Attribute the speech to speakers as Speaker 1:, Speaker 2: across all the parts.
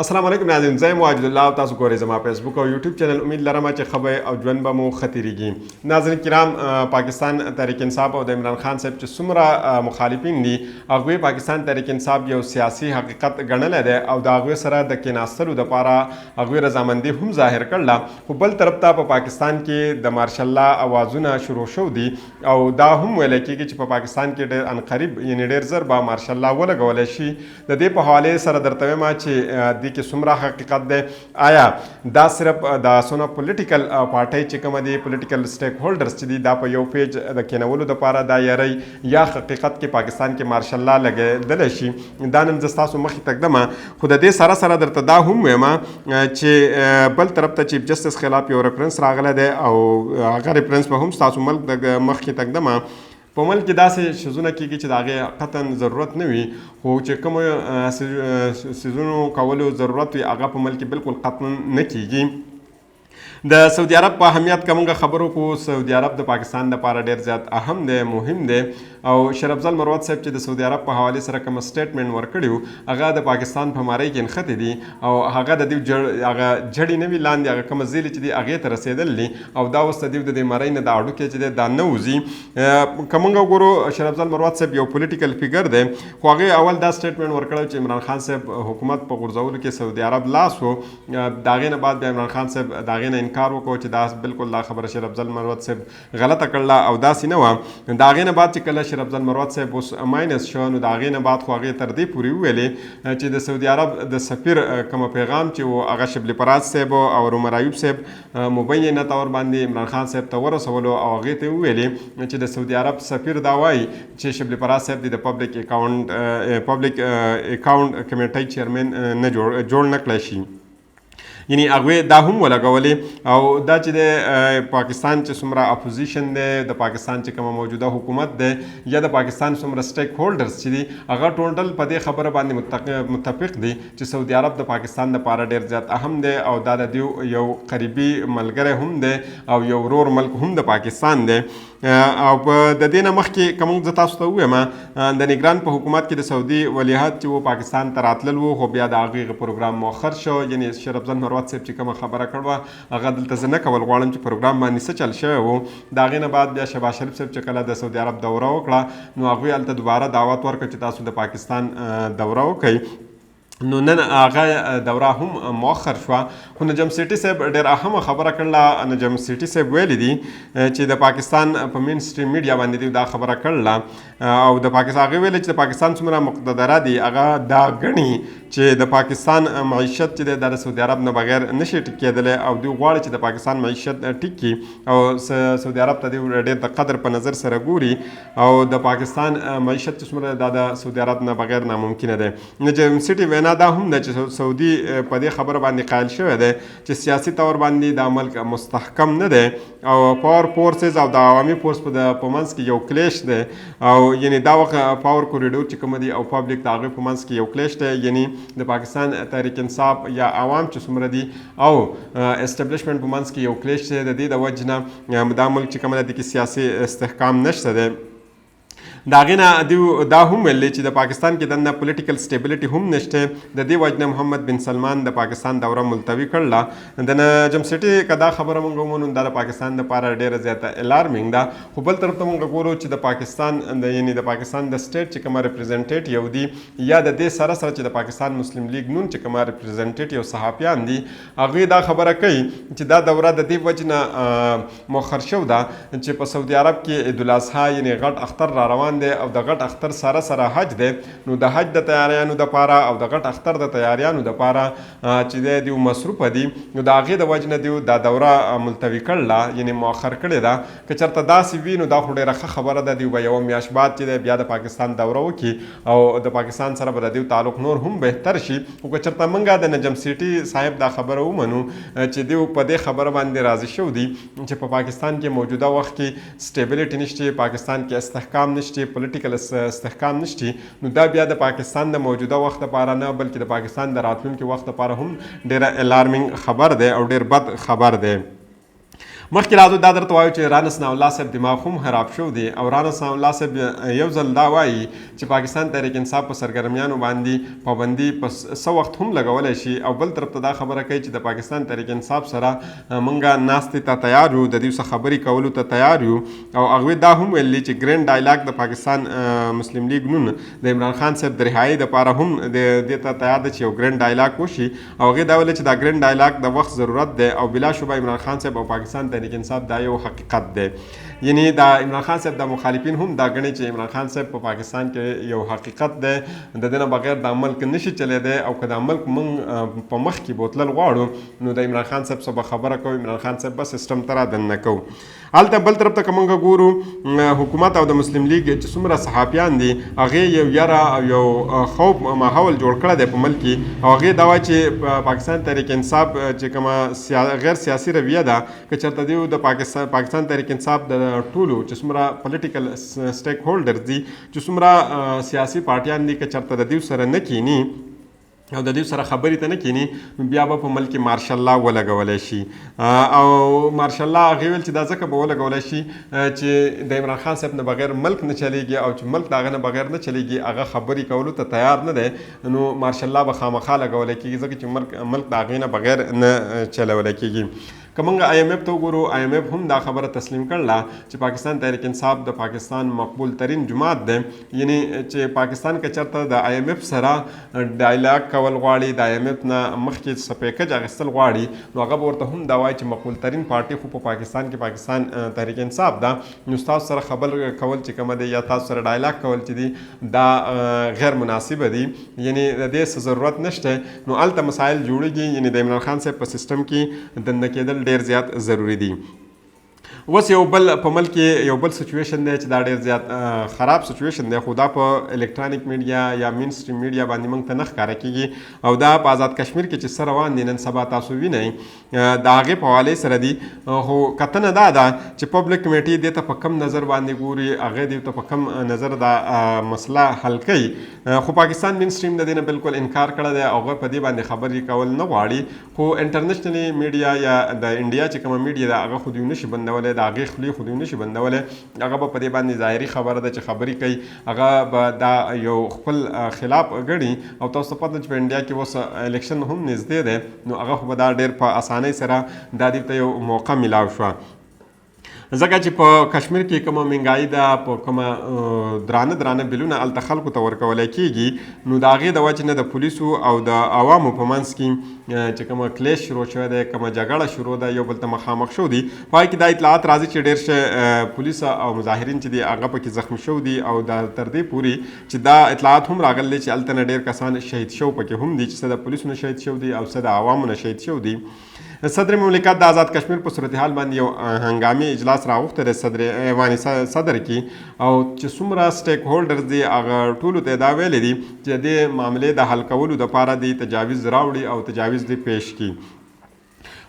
Speaker 1: السلام علیکم ناظرین، زه یم واجد الله او تاسو ګورئ زما فیسبوک او یوټیوب چینل. امید لرم چې ښه به او ژوند به مو ښه تېرېږي. ناظرین کرام، پاکستان تحریک انصاف او د عمران خان صاحب چې څومره مخالفین دي، هغوی پاکستان تحریک انصاف یو سیاسي حقیقت ګڼلی دی او د هغوی سره د کېناستلو دپاره هغوی رضامندي هم ظاهر کړله. خو بل طرف ته په پاکستان کې د مارشل لا اوازونه شروع شو دي او دا هم ویلی کېږي چې په پاکستان کې ډېر عنقریب یعنې ډېر زر به مارشل لا ولګولی شي. د دې په حوالې سره درته وایم چې کې څومره حقیقت دی. آیا دا صرف د څونه پولیټیکل پارټۍ چې کومه دي، پولیټیکل سټیک هولډرز چې دي، دا په یو پیج د کېنولو دپاره دا یاری یا حقیقت کې پاکستان کې مارشل لا لګېدلی شي؟ دا نن زه ستاسو مخې ته ږدم. خو د دې سره سره درته دا هم وایم چې بل طرف ته چیف جسټس خلاف یو ریفرنس راغلی دی او هغه ریفرنس به هم ستاسو ملک د مخکې ته ږدم. په ملک کې داسې شیزونه کېږي چې د هغې قطعا ضرورت نه وي، خو چې کومو سیزونو کولو ضرورت وي هغه په ملک کې بالکل قطعا نه کېږي. د سعودي عرب په اهمیت که موږ خبرو کوو، سعودي عرب د پاکستان دپاره ډېر زیات اهم دی، مهم دی. او شیر افضل مروت صاحب چې د سعودي عرب په حوالې سره کوم سټیټمنټ ورکړی و، هغه د پاکستان په مارۍ کې نښتې دي او هغه د دوی هغه جړې نه وي لاندې، هغه کومه زیلې چې دي هغې ته رسېدل دي او دا اوس د دوی د دې مرۍ نه د هډوکې چې دی دا نه وځي. که موږ وګورو، شیر افضل مروت صاحب یو پولیټیکل فیګر دی، خو هغې اول دا سټیټمنټ ورکړی چې عمران خان صاحب حکومت په غورځولو کې سعودي عرب لاس و. د هغې نه بعد بیا عمران خان صاحب د هغې نه انکار وکړو چې دا بالکل دا خبره شیر افضل مروت صاحب غلطه کړله او داسې نه وه. د هغې نه بعد چې کله شیر افضل مروت صاحب اوس ماینس شو، نو د هغې نه بعد خو هغې تر دې پورې وویلې چې د سعودي عرب د سفیر کومه پیغام چې و هغه شبلی فراز صاحب او عمر ایوب صاحب مبینه طور باندې عمران خان صاحب ته ورسولو او هغې ته وویلې چې د سعودي عرب سفیر دا وایي چې شبلی فراز صاحب د پبلک اکاونټ کمیټۍ چیرمن نه جوړ نه کړی شي. یعنی هغوی دا هم ولګولې او دا چې د پاکستان چې څومره اپوزیشن دی، د پاکستان چې کومه موجوده حکومت دی یا د پاکستان څومره سټیک هولډرز چې دي، هغه ټوټل په دې خبره باندې متفق دي چې سعودي عرب د پاکستان دپاره ډېر زیات اهم دی او دا د دوی یو قریبي ملګری هم دی او یو ورور ملک هم د پاکستان دی. او د دې نه مخکې که موږ زه تاسو ته ووایم، د نګران په حکومت کې د سعودي ولیعهد چې و پاکستان ته راتلل و، خو بیا د هغې پروګرام مؤخر شو. یعنې شیر افضل مروت صاحب چې کومه خبره کړې وه هغه دلته زه نه کول غواړم چې پروګرام باندې څه چل شوی و. د هغې نه بعد بیا شهباز شریف صاحب چې کله د سعودي عرب دوره وکړه، نو هغوی هلته دوباره دعوت ورکړ چې تاسو د پاکستان دوره وکړئ. نو نن هغه دوره هم مؤخر شوه. خو نجم سیټي صاحب ډېر اهمه خبره کړله. نجم سیټي صاحب ویلي دي چې د پاکستان په مین سټریم میډیا باندې دوی دا خبره کړله او د پاکستان هغې ویلي چې د پاکستان څومره مقتدره دي، هغه دا ګڼي چې د پاکستان معیشت چې دی دا د سعودي عرب نه بغیر نشي ټیک کېدلی او دوی غواړي چې د پاکستان معیشت ټیک کړي او سعودي عرب ته دوی ډېر د قدر په نظر سره ګوري او د پاکستان معیشت چې څومره دا د سعودي عرب نه بغیر ناممکنه دی. نجم سیټي وینا دا هم ده چې سعودي په دې خبره باندې قایل شوی دی چې سیاسي طور باندې دا ملک مستحکم نه دی او پاور فورسز او د عوامي فورس په منځ کې یو کلیش دی او یعنی دا وخت پاور کوریډور چې کوم دی او پبلک د هغې په منځ کې یو کلیش دی. یعنی د پاکستان تحریک انصاف یا عوام چې څومره دي او اسټبلیشمنټ په منځ کې یو کلیش دی. د دې د وجې نه دا ملک چې کوم دی کې سیاسي استحکام نشته دی. د هغې نه دوی دا هم ویلي چې د پاکستان کې دننه پولیټیکل سټیبلیټي هم نشته. د دې وجې نه محمد بن سلمان د پاکستان دوره ملتوي کړله. د نجم سیټي که دا خبره موږ ومنو دا د پاکستان دپاره ډېره زیاته الارمینګ ده. خو بل طرف ته موږ ګورو چې د پاکستان یعنې د پاکستان د سټیټ چې کومه ریپرزنټیټیو دي یا د دې سره سره چې د پاکستان مسلم لیګ نون چې کومه ریپرزنټیټیو صحافیان دي، هغوی دا خبره کوي چې دا دوره د دې وجې نه مؤخر شو ده چې په سعودي عرب کې عید الاضحی یعنې غټ اختر را روان دی او د غټ اختر سره سره حج دی. نو د حج د تیاریانو دپاره او د غټ اختر د تیاریانو دپاره چې دی دوی مصروفه دي، نو د هغې د وجې نه دوی دا دوره ملتوي کړله یعنې مؤخر کړې ده. که چېرته داسې وي نو دا خو ډېره ښه خبره ده. دوی به یوه میاشت بعد چې دی بیا د پاکستان دوره وکړي او د پاکستان سره به د دوی تعلق نور هم بهتر شي. خو که چېرته موږ د نجم سیټي صاحب دا خبره ومنو چې دوی په دې خبره باندې راضي شوي دي چې په پاکستان کې موجوده وخت کې سټیبلیټي نشته، پاکستان کې استحکام نشته، پولیټیکل استحکام نشته، نو دا بیا د پاکستان د موجوده وخت لپاره نه بلکې د پاکستان د راتلونکي وخت لپاره هم ډېره الارمینګ خبر دی او ډېر بد خبر دی. مخکې راځو دا درته وایو چې رانه ثناء الله صاحب دماغ هم خراب شو دی او رانه ثناء الله صاحب یو ځل دا وایي چې پاکستان تحریک انصاف په سرګرمیانو باندې پابندي په څه وخت هم لګولی شي او بل طرف ته دا خبره کوي چې د پاکستان تحریک انصاف سره مونږ ناستې ته تیار یو، د دوی سره خبرې کولو ته تیار یو او هغوی دا هم ویلي چې ګرینډ ډایلاګ د پاکستان مسلم لیګ نون د عمران خان صاحب د رهایي دپاره هم دې ته تیار دی چې یو ګرینډ ډایلاګ وشي او هغې دا ویلي چې دا ګرینډ ډایلاګ د وخت ضرورت دی او بلا شبه عمران خان صاحب او پاکستان تحریک انصاف دا یو حقیقت دی. یعنی دا عمران خان صاحب د مخالفین هم دا ګڼي چې عمران خان صاحب په پاکستان کې یو حقیقت دی، د دې نه بغیر دا ملک نشي چلیدی او که دا ملک موږ په مخ کې بوتلل غواړو نو د عمران خان صاحب څخه خبره کوو، عمران خان صاحب به سیسټم ته رادننه کوو. هلته بل طرف ته که موږ ګورو حکومت او د مسلم لیګ چې څومره صحافیان دي هغې یو یره او یو خوف ماحول جوړ کړی دی په ملک کې او هغې دا وایي چې پاکستان تحریک انصاف چې کومه غیر سیاسي رویه ده که چېرته دوی د پاکستان تحریک انصاف د ټولو چې څومره پولیټیکل سټیک هولډرز دي چې څومره سیاسي پارټیان دي که چېرته د دوی سره نه کینی او د دوی سره خبرې ته نه کینی بیا به په ملک کې مارشل لا ولګولی شي او مارشل لا هغې ویل چې دا ځکه به ولګولی شي چې د عمران خان صاحب نه بغیر ملک نه چلیږي او چې ملک د هغه نه بغیر نه چلیږي هغه خبرې کولو ته تیار نه دی نو مارشل لا به خامخا لګولی کېږي ځکه چې ملک د هغې نه بغیر نه چلولی کېږي. که موږ IMF ته وګورو IMF هم دا خبره تسلیم کړله چې پاکستان تحریک انصاف د پاکستان مقبول ترین جماعت دی، یعنی چې پاکستان که چېرته د IMF سره ډایلاګ کول غواړي، د IMF نه مخکې څه پیکج اخیستل غواړي نو هغه به ورته هم دا وایي چې مقبول ترین پارټي خو په پاکستان کې پاکستان تحریک انصاف ده نو تاسو سره خبر کول چې کومه دی یا تاسو سره ډایلاګ کول چې دی دا غیر مناسبه دي، یعنی د دې څه ضرورت نشته نو هلته مسایل جوړېږي. یعنی د عمران خان صاحب په سیسټم کې دننه کېدل ډېر زیات ضروری دي. اوس یو بل په ملک کې یو بل سچویشن دی چې دا ډېر زیات خراب سچویشن دی خو دا په الکترونیک میډیا یا مین سټریم میډیا باندې موږ ته نه ښکاره کېږي او دا په آزاد کشمیر کې چې څه روان دي نن سبا تاسو وینئ د هغې په حوالې سره دي خو کتنه دا ده چې پبلک کمیټې دې ته په کم نظر باندې ګوري، هغې دې ته په کم نظر دا مسله حل کوي خو پاکستان مین سټریم د دې نه بالکل انکار کړی دی او هغه په دې باندې خبرې کول نه غواړي خو انټرنیشنلي میډیا یا د انډیا چې کومه میډیا ده هغه خو دوی نشي بندولی، د هغې خولې خو دوی نشي بندولی، هغه به په دې باندې ظاهري خبره ده چې خبرې کوي، هغه به دا یو خپل خلاف ګڼي او تاسو ته پته چې په انډیا کې اوس الیکشن هم نږدې دی نو هغه خو به دا ډېر په اسانۍ سره دا دوی ته یو موقع میلاو شوه. ځکه چې په کشمیر کې کومه مهنګایي ده، په کومه درانه بلونه هلته خلکو ته ورکولی کېږي نو د هغې د وجې نه د پولیسو او د عوامو په منځ کې چې کومه کلیش شروع شوی دی، کومه جګړه شروع ده، یو بل ته مخامخ شو دي، په هغې کې دا اطلاعات راځي چې ډېر شه پولیس او مظاهرین چې دي هغه پکې زخمي شوي دي او دا تر دې پورې چې دا اطلاعات هم راغلي چې هلته نه ډېر کسان شهید شوي پکې هم دي چې څه د پولیسو نه شهید شوي دي او څه د عوامو نه شهید شوي دي. صدر مملکت د آزاد کشمیر په صورتحال باندې یو هنګامي اجلاس راغوښتی دی صدر کې او چې څومره سټیک هولډرز دي هغه ټولو ته دا ویلی دي چې د دې معاملې د حل کولو دپاره دی تجاویز راوړي او تجاویز دی پیش کړي.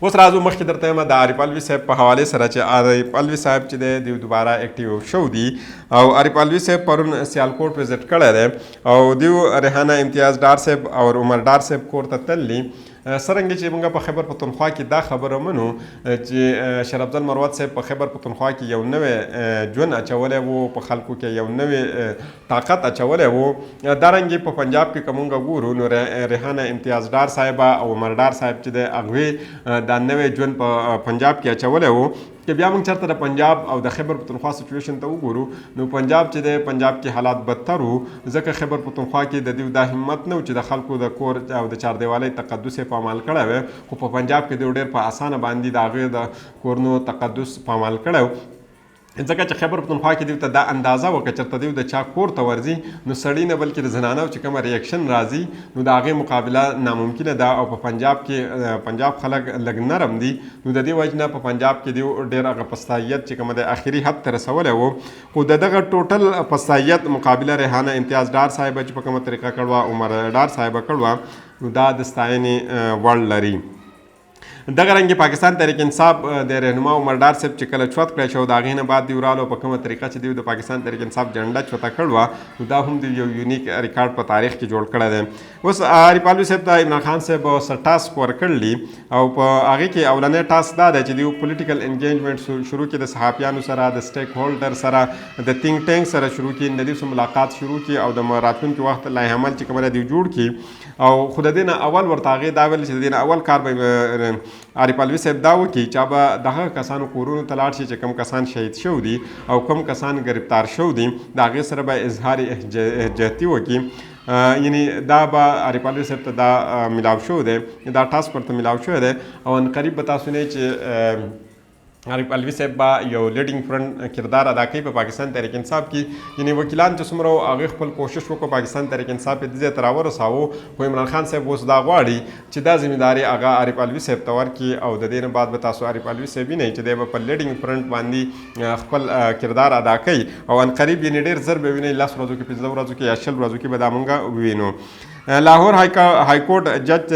Speaker 1: اوس راځو مخکې درته یم د عارف الوي صاحب په حوالې سره چې عارف الوي صاحب چې دی دوی دوباره اکټیو شو دي او عارف الوي صاحب پرون سیالکوټ وزټ کړی دی او دوی ریحانه امتیاز ډار صاحب او عمر ډار صاحب کور ته تللي څرنګه چې موږ په خیبر پښتونخوا کې دا خبره منو چې شرف افضل مروت صاحب په خیبر پښتونخوا کې یو نوی ژوند اچولی و، په خلکو کې یو نوی طاقت اچولی و، دارنګې په پنجاب کې که موږ ګورو نو ریحانه امتیاز ډار صاحبه او عمر ډار صاحب چې دی هغوی دا نوی ژوند په پنجاب کې اچولی و که بیا موږ چېرته د پنجاب او د خیبر پښتونخوا سچویشن ته وګورو نو پنجاب چې دی پنجاب کې حالات بدتر وو ځکه خیبر پښتونخوا کې د دوی دا همت نه و چې د خلکو د کور او د چاردیوالۍ تقدس یې پامال کړی وی خو په پنجاب کې دوی ډېر په اسانه باندې د هغې د کورونو تقدس پامال کړی ځکه چې خیبر پښتونخوا کې دوی ته دا اندازه وه که چېرته دوی د چا کور ته ورځي نو سړي نه بلکې د زنانو چې کومه ریاکشن راځي نو د هغې مقابله ناممکنه ده او په پنجاب کې پنجاب خلک لږ نرم دي نو د دې وجې نه په پنجاب کې دوی ډېر هغه پستایت چې کومه د آخري حد ته رسولی و خو د دغه ټوټل پستایت مقابله ریحانه امتیاز ډار صاحبه چې په کومه طریقه کړوه عمر ډار صاحبه کړوه نو دا د ستاینې وړ لري. دغه رنګ پاکستان تحریک انصاف د رهنما عمر ډار صاحب چې کله چوت کړی شو د هغې نه بعد دوی ورالو په کومه طریقه چې دوی د پاکستان تحریک انصاف جنډه چوته کړې وه نو دا هم د یو یونیک ریکارډ په تاریخ کې جوړ کړی دی. اوس عارف الوي صاحب ته عمران خان صاحب څه ټاسک ورکړي او په هغې کې اولنی ټاسک دا دی چې دوی پولیټیکل انګیجمنټ شروع کړي د صحافیانو سره د سټیک هولډر سره د تھنک ټینک سره شروع کړي د دوی سره ملاقات شروع کړي او د راتلونکي وخت لایحه عمل چې کومه دوی جوړ کړي او خو د دې نه اول ورته هغې دا ویل چې د دې نه اول کار به عارف الوي صاحب دا وکړي چې به دغه کسانو کورونو ته لاړ شي چې کوم کسان شهید شوي دي او کوم کسان گرفتار شوي دي د هغې سره به اظهار احتیاطي وکړي یعنی دا به عارف الوي صاحب ته دا میلاو شوی دی دا ټاسک ورته میلاو شوی دی او ان قریب به تاسو نه چې عارف الوي صاحب به یو لیډینګ فرنټ کردار ادا کوي په پاکستان تحریک انصاف کې یعنی وکیلان چې څومره هغې خپل کوشش وکړو پاکستان تحریک انصاف یې دې ځای ته راورساوه خو عمران خان صاحب اوس دا غواړي چې دا ذمهداري هغه عارف الوي صاحب ته ورکړي او د دې نه بعد به تاسو عارف الوي صاحب وینئ چې دی به په لیډینګ فرنټ باندې خپل کردار ادا کوي او ان قریب یعنې ډېر زر به وینئ 10 ورځو کې 15 ورځو کې یا 20 ورځو کې به دا مونږ ووینو. لاهور های کورټ جج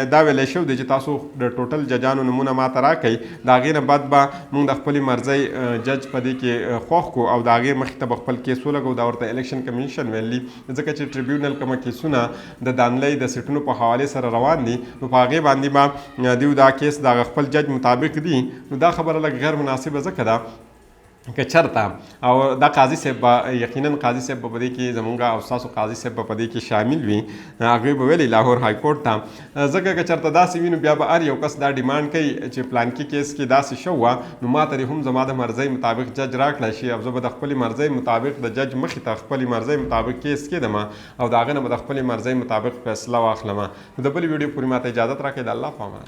Speaker 1: دا ویلی شوی دی چې تاسو د ټوټل ججانو نمونه ماته راکړئ د هغې نه بعد به موږ د خپلې مرضۍ جج په دې کې خوښ کړو او د هغې مخې ته به خپل کیس ولګو دا ورته الیکشن کمیشن ویلي ځکه چې ټریبیونل کومه کیسونه د دانلۍ د سیټونو په حوالې سره روان دي نو په هغې باندې به دوی دا کیس د خپل جج مطابق دي نو دا خبره لږ غیر مناسبه ځکه ده که چرته او دا قاضي صاحب به یقینا قاضي صاحب به په دې کې زمونږ او ستاسو قاضي صاحب به په دې کې شامل وي هغوی به ویلي لاهور های کورټ ته ځکه که چرته داسې وي نو بیا به هر یو کس دا ډیمانډ کوي چې پلانکي کیس کې داسې شوی وه نو ما ته دې هم زما د مرضۍ مطابق جج راکړی شي او زه به د خپلې مرضۍ مطابق د جج مخې ته خپلې مرضۍ مطابق کیس کېدم او د هغه نه به د خپلې مرضۍ مطابق فیصله واخلم. نو د بلې ویډیو پورې ما ته اجازت راکړئ د الله په امان.